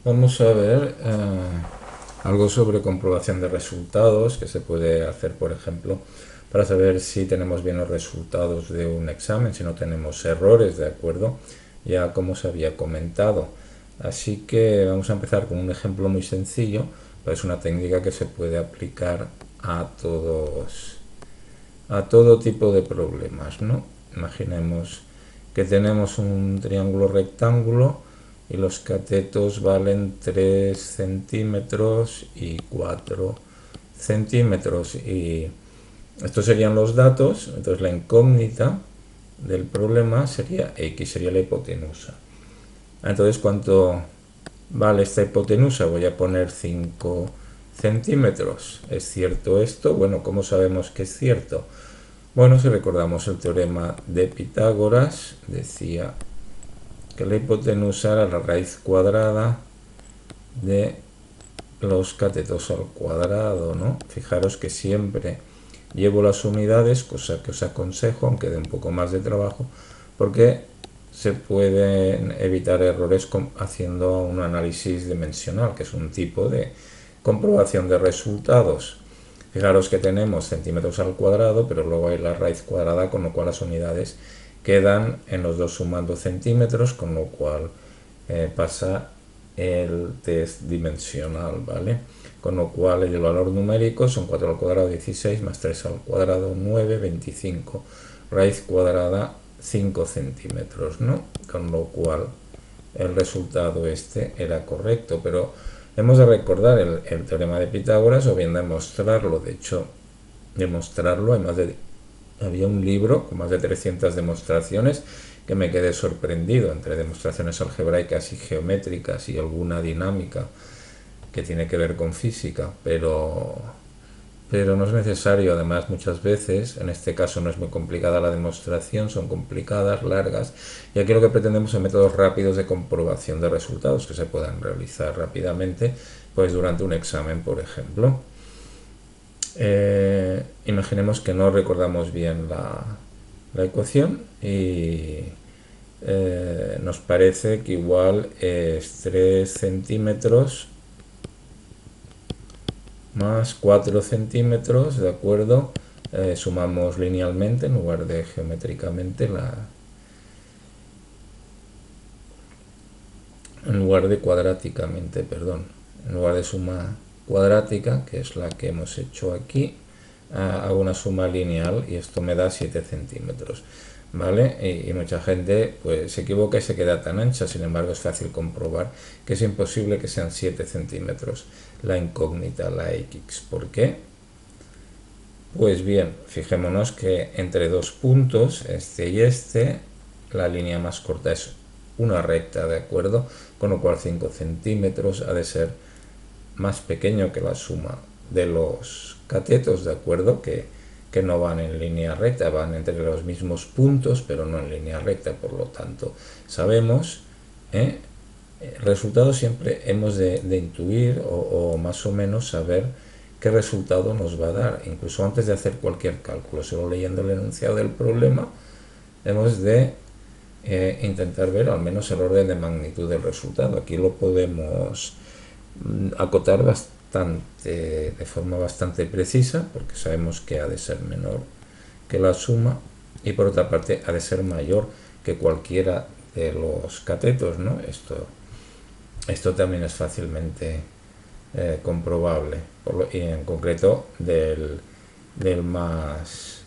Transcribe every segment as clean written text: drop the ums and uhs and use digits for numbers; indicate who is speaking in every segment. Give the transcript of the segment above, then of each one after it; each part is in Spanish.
Speaker 1: Vamos a ver algo sobre comprobación de resultados que se puede hacer, por ejemplo, para saber si tenemos bien los resultados de un examen, si no tenemos errores, ¿de acuerdo? Ya como os había comentado. Así que vamos a empezar con un ejemplo muy sencillo, pero es una técnica que se puede aplicar a todo tipo de problemas, ¿no? Imaginemos que tenemos un triángulo rectángulo y los catetos valen 3 centímetros y 4 centímetros y estos serían los datos. Entonces la incógnita del problema sería x, sería la hipotenusa. Entonces, ¿cuánto vale esta hipotenusa? Voy a poner 5 centímetros. ¿Es cierto esto? Bueno, ¿cómo sabemos que es cierto? Bueno, si recordamos el teorema de Pitágoras, decía que la hipotenusa era la raíz cuadrada de los catetos al cuadrado, ¿no? Fijaros que siempre llevo las unidades, cosa que os aconsejo, aunque dé un poco más de trabajo, porque se pueden evitar errores haciendo un análisis dimensional, que es un tipo de comprobación de resultados. Fijaros que tenemos centímetros al cuadrado, pero luego hay la raíz cuadrada, con lo cual las unidades quedan en los dos sumando centímetros, con lo cual pasa el test dimensional, ¿vale? Con lo cual el valor numérico son 4 al cuadrado 16 más 3 al cuadrado 9, 25. Raíz cuadrada 5 centímetros, ¿no? Con lo cual el resultado este era correcto, pero hemos de recordar el teorema de Pitágoras o bien demostrarlo. De hecho, demostrarlo, había un libro con más de 300 demostraciones que me quedé sorprendido, entre demostraciones algebraicas y geométricas y alguna dinámica que tiene que ver con física, pero no es necesario. Además, muchas veces, en este caso no es muy complicada la demostración, son complicadas, largas, y aquí lo que pretendemos son métodos rápidos de comprobación de resultados que se puedan realizar rápidamente, pues durante un examen, por ejemplo. Imaginemos que no recordamos bien la ecuación y nos parece que igual es 3 centímetros más 4 centímetros, ¿de acuerdo? Sumamos linealmente en lugar de geométricamente, en lugar de cuadráticamente, perdón. En lugar de suma cuadrática, que es la que hemos hecho aquí, hago una suma lineal y esto me da 7 centímetros. ¿Vale? Y mucha gente pues se equivoca y se queda tan ancha. Sin embargo, es fácil comprobar que es imposible que sean 7 centímetros la incógnita, la x. ¿Por qué? Pues bien, fijémonos que entre dos puntos, este y este, la línea más corta es una recta, ¿de acuerdo? Con lo cual 5 centímetros ha de ser más pequeño que la suma de los catetos, ¿de acuerdo? Que no van en línea recta, van entre los mismos puntos, pero no en línea recta. Por lo tanto, sabemos, el resultado siempre hemos de intuir o más o menos saber qué resultado nos va a dar, incluso antes de hacer cualquier cálculo. Solo leyendo el enunciado del problema hemos de intentar ver al menos el orden de magnitud del resultado. Aquí lo podemos acotar bastante, de forma bastante precisa, porque sabemos que ha de ser menor que la suma y por otra parte ha de ser mayor que cualquiera de los catetos, ¿no? Esto también es fácilmente comprobable, y en concreto del más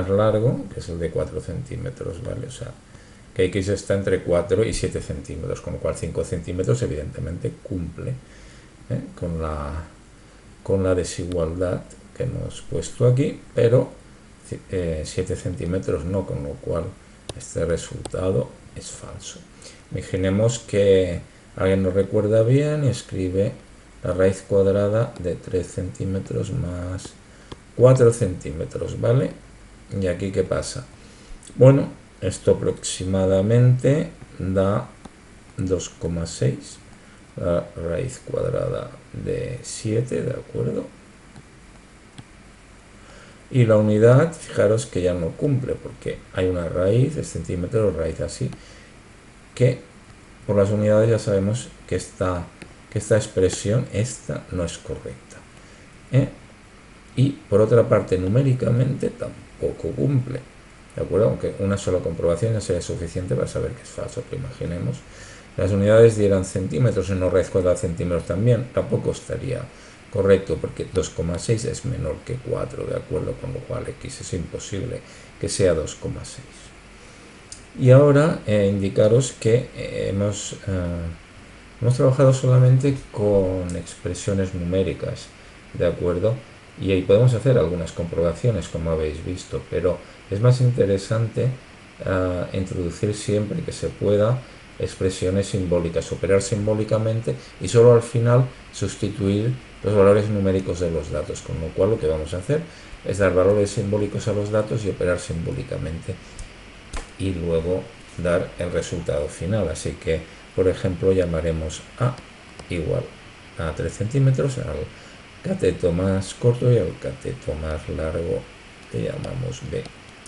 Speaker 1: largo, que es el de 4 centímetros, ¿vale? O sea, que x está entre 4 y 7 centímetros, con lo cual 5 centímetros evidentemente cumple con la desigualdad que hemos puesto aquí, pero 7 centímetros no, con lo cual este resultado es falso. Imaginemos que alguien lo recuerda bien y escribe la raíz cuadrada de 3 centímetros más 4 centímetros, ¿vale? ¿Y aquí qué pasa? Bueno, esto aproximadamente da 2,6, la raíz cuadrada de 7, ¿de acuerdo? Y la unidad, fijaros que ya no cumple, porque hay una raíz de centímetros, raíz así, que por las unidades ya sabemos que está que esta expresión, esta no es correcta. Y por otra parte, numéricamente tampoco cumple. ¿De acuerdo? Aunque una sola comprobación ya sería suficiente para saber que es falso. Pero imaginemos, las unidades dieran centímetros, en una raíz cuadrada de centímetros también, tampoco estaría correcto, porque 2,6 es menor que 4, ¿de acuerdo? Con lo cual x es imposible que sea 2,6. Y ahora indicaros que hemos trabajado solamente con expresiones numéricas, ¿de acuerdo? Y ahí podemos hacer algunas comprobaciones, como habéis visto, pero es más interesante introducir siempre que se pueda expresiones simbólicas, operar simbólicamente y solo al final sustituir los valores numéricos de los datos, con lo cual lo que vamos a hacer es dar valores simbólicos a los datos y operar simbólicamente y luego dar el resultado final. Así que, por ejemplo, llamaremos A igual a 3 centímetros al cateto más corto y al cateto más largo, que llamamos B,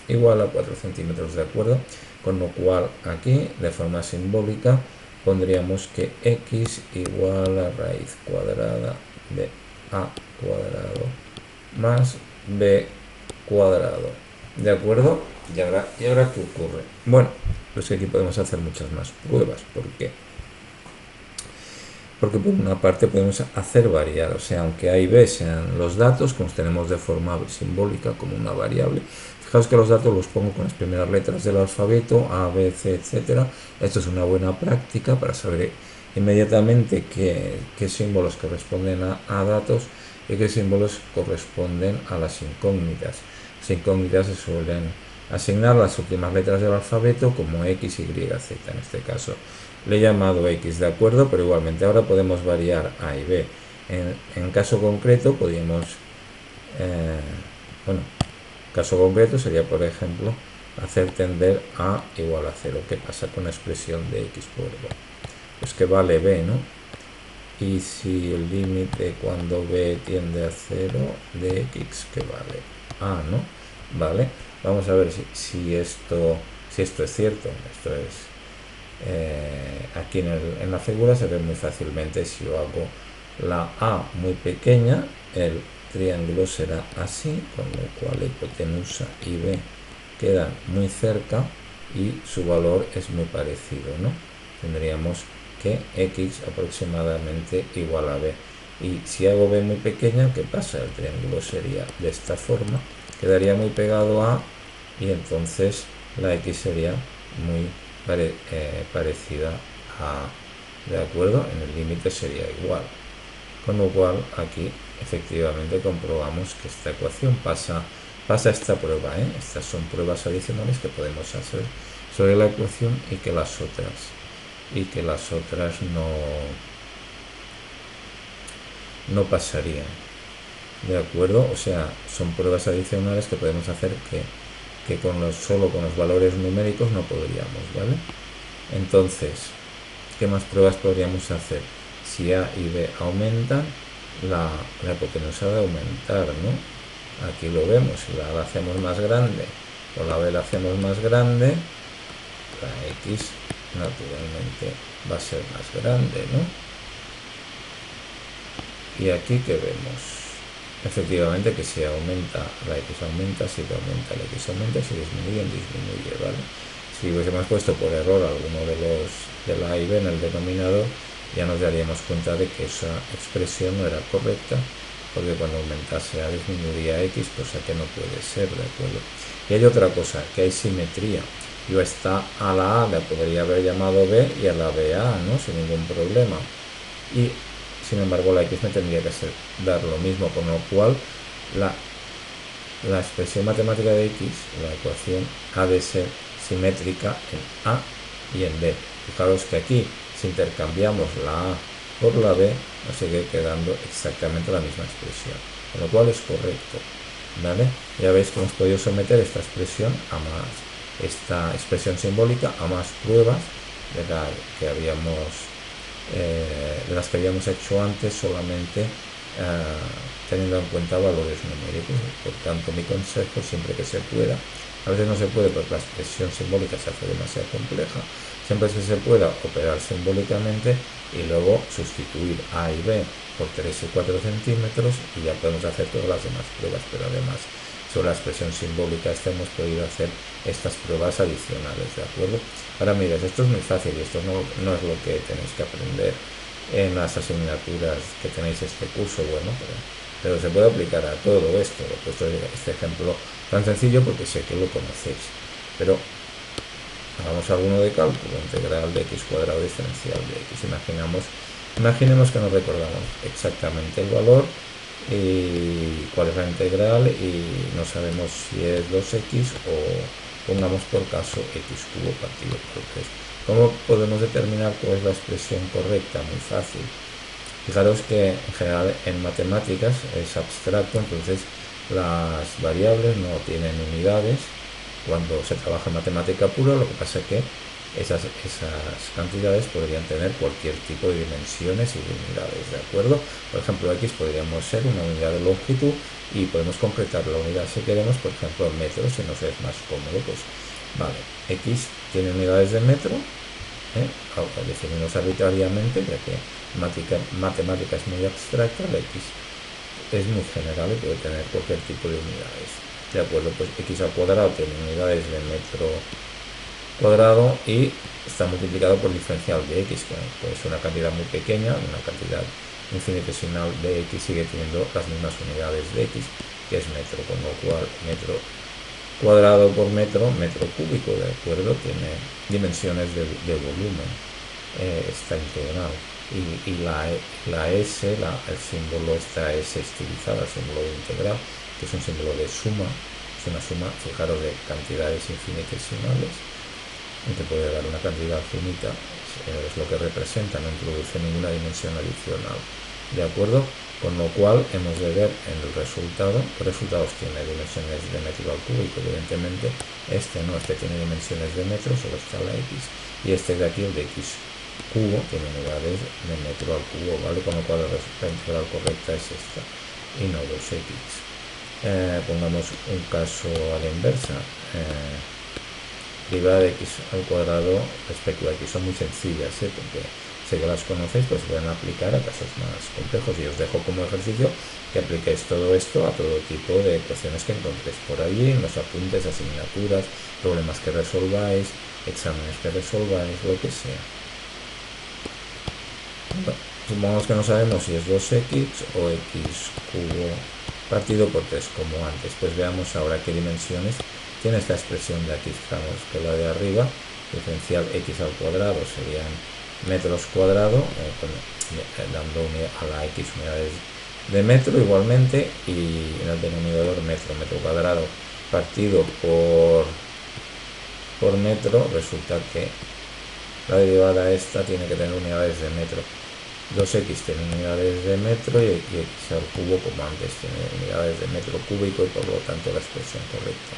Speaker 1: igual a 4 centímetros, ¿de acuerdo? Con lo cual aquí, de forma simbólica, pondríamos que x igual a raíz cuadrada de a cuadrado más b cuadrado, ¿de acuerdo? Y ahora ¿qué ocurre? Bueno, pues que aquí podemos hacer muchas más pruebas. ¿Por qué? Porque por una parte podemos hacer variar, o sea, aunque A y B sean los datos, como los tenemos de forma simbólica como una variable, fijaos que los datos los pongo con las primeras letras del alfabeto, A, B, C, etc. Esto es una buena práctica para saber inmediatamente qué símbolos corresponden a datos y qué símbolos corresponden a las incógnitas. Las incógnitas se suelen asignar las últimas letras del alfabeto como X, Y, Z en este caso. Le he llamado X, ¿de acuerdo? Pero igualmente ahora podemos variar A y B. En caso concreto podríamos, bueno, caso concreto sería, por ejemplo, hacer tender A igual a 0. ¿Qué pasa con la expresión de X por B? Pues que vale B, ¿no? Y si el límite cuando B tiende a 0 de X, que vale A, ¿no? Vale, vamos a ver si esto es cierto. Esto es... aquí en la figura se ve muy fácilmente. Si yo hago la A muy pequeña, el triángulo será así, con lo cual la hipotenusa y B quedan muy cerca y su valor es muy parecido, ¿no? Tendríamos que X aproximadamente igual a B. Y si hago B muy pequeña, ¿qué pasa? El triángulo sería de esta forma, quedaría muy pegado a, y entonces la X sería muy parecida a, ¿de acuerdo? En el límite sería igual, con lo cual aquí efectivamente comprobamos que esta ecuación pasa esta prueba, Estas son pruebas adicionales que podemos hacer sobre la ecuación y que las otras no pasarían, ¿de acuerdo? O sea, son pruebas adicionales que podemos hacer que solo con los valores numéricos no podríamos, ¿vale? Entonces, ¿qué más pruebas podríamos hacer? Si A y B aumentan, la hipotenusa debe aumentar, ¿no? Aquí lo vemos, si la A la hacemos más grande o la B la hacemos más grande, la X naturalmente va a ser más grande, ¿no? Y aquí que vemos, efectivamente, que si aumenta la X aumenta, si aumenta la X aumenta, si disminuye ¿vale? Si hubiésemos puesto por error alguno de la A y B en el denominador, ya nos daríamos cuenta de que esa expresión no era correcta, porque cuando aumentase A disminuiría X, cosa que no puede ser, ¿de acuerdo? Y hay otra cosa, que hay simetría. Yo a la A la podría haber llamado B y a la B A, ¿no? Sin ningún problema. Y sin embargo la X me tendría que dar lo mismo, con lo cual la expresión matemática de X, la ecuación, ha de ser simétrica en A y en B. Fijaros que aquí, si intercambiamos la A por la B, nos sigue quedando exactamente la misma expresión, con lo cual es correcto, ¿vale? Ya veis que hemos podido someter esta expresión simbólica a más pruebas de las que habíamos hecho antes, solamente teniendo en cuenta valores numéricos. Por tanto, mi consejo, siempre que se pueda, a veces no se puede porque la expresión simbólica se hace demasiado compleja, siempre que se pueda operar simbólicamente y luego sustituir A y B por 3 y 4 centímetros y ya podemos hacer todas las demás pruebas, pero además sobre la expresión simbólica hemos podido hacer estas pruebas adicionales, ¿de acuerdo? Ahora miras, esto es muy fácil y esto no es lo que tenéis que aprender en las asignaturas que tenéis este curso, bueno, pero se puede aplicar a todo esto. He puesto este ejemplo tan sencillo porque sé que lo conocéis, pero hagamos alguno de cálculo. Integral de x cuadrado diferencial de x. Imaginemos que no recordamos exactamente el valor y cuál es la integral y no sabemos si es 2x o pongamos por caso x cubo partido por 3. ¿Cómo podemos determinar cuál es la expresión correcta? Muy fácil. Fijaros que en general en matemáticas es abstracto, entonces las variables no tienen unidades. Cuando se trabaja en matemática pura, lo que pasa es que esas cantidades podrían tener cualquier tipo de dimensiones y de unidades, ¿de acuerdo? Por ejemplo, x podríamos ser una unidad de longitud y podemos concretar la unidad si queremos, por ejemplo, en metros, si nos es más cómodo, pues vale, x tiene unidades de metro, definimos arbitrariamente, ya que matemática es muy abstracta, la x es muy general y puede tener cualquier tipo de unidades. De acuerdo, pues x al cuadrado tiene unidades de metro cuadrado y está multiplicado por diferencial de x, que es una cantidad muy pequeña, una cantidad infinitesimal de x sigue teniendo las mismas unidades de x, que es metro, con lo cual metro cuadrado por metro cúbico, de acuerdo, tiene dimensiones de volumen, esta integral. Y la S, el símbolo, esta S estilizada, el símbolo de integral, que es un símbolo de suma, es una suma, fijaros, de cantidades infinitesimales, que puede dar una cantidad finita, es lo que representa, no introduce ninguna dimensión adicional, ¿de acuerdo? Con lo cual hemos de ver en el resultado, ¿qué resultados tiene? Dimensiones de metro al cúbico, evidentemente este no, este tiene dimensiones de metro, solo está la x, y este de aquí, el de x cubo, tiene unidades de metro al cubo, ¿vale? Con lo cual la integral correcta es esta y no 2x. Pongamos un caso a la inversa, derivada de x al cuadrado respecto a x. Son muy sencillas, porque sé que las conocéis, pues se pueden aplicar a casos más complejos y os dejo como ejercicio que apliquéis todo esto a todo tipo de ecuaciones que encontréis por allí, en los apuntes, asignaturas, problemas que resolváis, exámenes que resolváis, lo que sea. Bueno, supongamos que no sabemos si es 2x o x cubo partido por 3 como antes. Pues veamos ahora qué dimensiones tiene esta expresión de aquí. Fijamos que la de arriba, diferencial x al cuadrado, serían metros cuadrados, dando a la x unidades de metro igualmente, y en el denominador metro cuadrado partido por metro, resulta que la derivada esta tiene que tener unidades de metro. 2x tiene unidades de metro y x al cubo, como antes, tiene unidades de metro cúbico, y por lo tanto la expresión correcta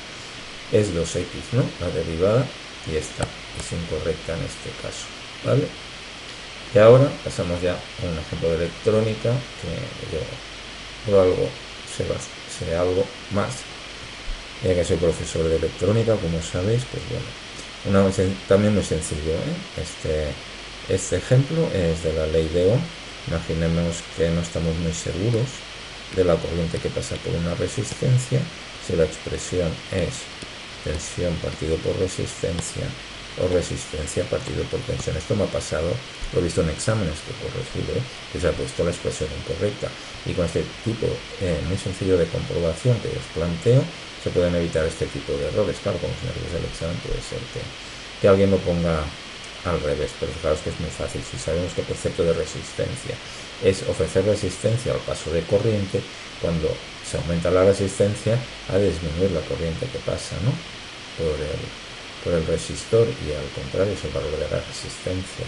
Speaker 1: es 2x, ¿no? La derivada, y esta es incorrecta en este caso, ¿vale? Y ahora pasamos ya a un ejemplo de electrónica, que yo por algo sé algo más, ya que soy profesor de electrónica, como sabéis, pues bueno, también muy sencillo, Este ejemplo es de la ley de Ohm. Imaginemos que no estamos muy seguros de la corriente que pasa por una resistencia. Si la expresión es tensión partido por resistencia o resistencia partido por tensión. Esto me ha pasado, lo he visto en exámenes que corregido, que se ha puesto la expresión incorrecta. Y con este tipo muy sencillo de comprobación que os planteo, se pueden evitar este tipo de errores. Claro, con los nervios del examen puede ser que alguien lo ponga al revés, pero fijaros que es muy fácil. Si sabemos que el concepto de resistencia es ofrecer resistencia al paso de corriente, cuando se aumenta la resistencia, ha de disminuir la corriente que pasa, ¿no? por el resistor, y al contrario, si el valor de la resistencia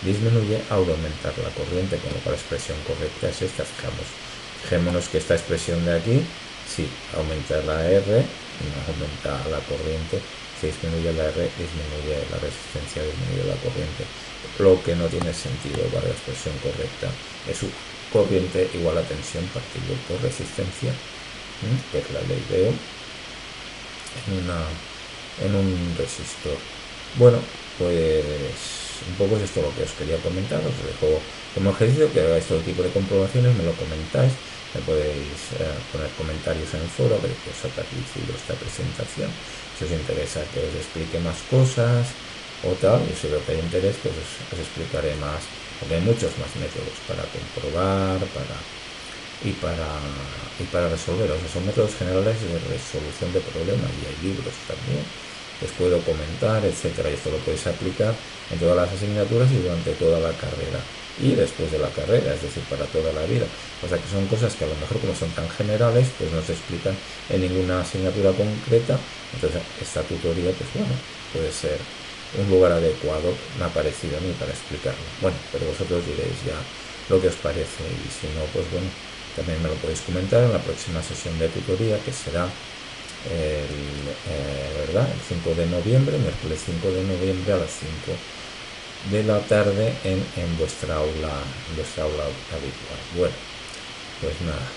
Speaker 1: disminuye, al aumentar la corriente, con lo cual la expresión correcta es esta. Fijémonos que esta expresión de aquí, si aumenta la R, no aumenta la corriente. Si disminuye la R, disminuye la resistencia, disminuye la corriente, lo que no tiene sentido. Para la expresión correcta es su corriente igual a tensión partido por resistencia, que es la ley de Ohm en un resistor. Bueno, pues un poco es esto lo que os quería comentar. Os dejo como ejercicio que hagáis todo tipo de comprobaciones, me lo comentáis, me podéis poner comentarios en el foro, a ver qué os ha parecido esta presentación, si os interesa que os explique más cosas o tal, y si veo que hay interés, pues os explicaré más, porque hay muchos más métodos para comprobar, y para resolver. O sea, son métodos generales de resolución de problemas y hay libros también que os puedo comentar, etcétera. Y esto lo podéis aplicar en todas las asignaturas y durante toda la carrera y después de la carrera, es decir, para toda la vida. O sea que son cosas que a lo mejor como son tan generales, pues no se explican en ninguna asignatura concreta. Entonces esta tutoría, pues bueno, puede ser un lugar adecuado, me ha parecido a mí para explicarlo. Bueno, pero vosotros diréis ya lo que os parece y si no, pues bueno, también me lo podéis comentar en la próxima sesión de tutoría que será ¿verdad? El 5 de noviembre, miércoles 5 de noviembre a las 5 de la tarde en vuestra aula habitual. Bueno, pues nada,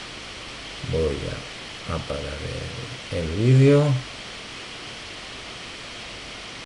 Speaker 1: voy a apagar el vídeo.